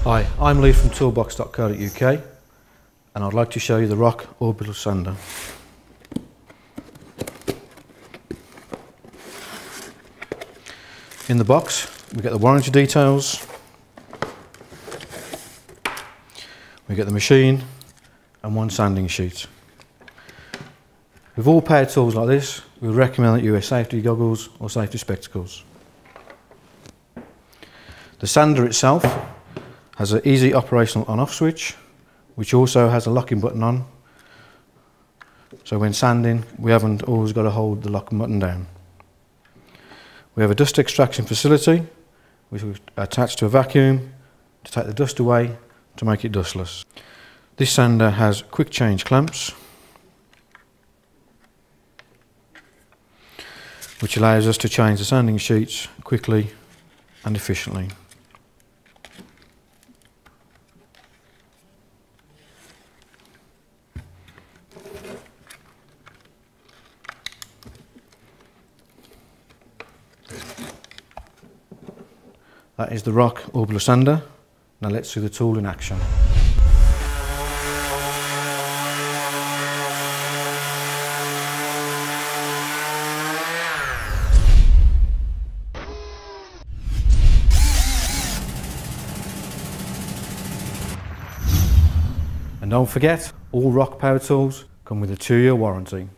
Hi, I'm Lee from Toolbox.co.uk and I'd like to show you the ROK Orbital Sander. In the box we get the warranty details, we get the machine and one sanding sheet. With all power tools like this, we would recommend that you wear safety goggles or safety spectacles. The sander itself has an easy operational on-off switch, which also has a locking button on, so when sanding we haven't always got to hold the locking button down. We have a dust extraction facility which we attach to a vacuum to take the dust away to make it dustless. This sander has quick change clamps which allows us to change the sanding sheets quickly and efficiently. That is the ROK Orbital Sander. Now let's see the tool in action. And don't forget, all ROK power tools come with a 2-year warranty.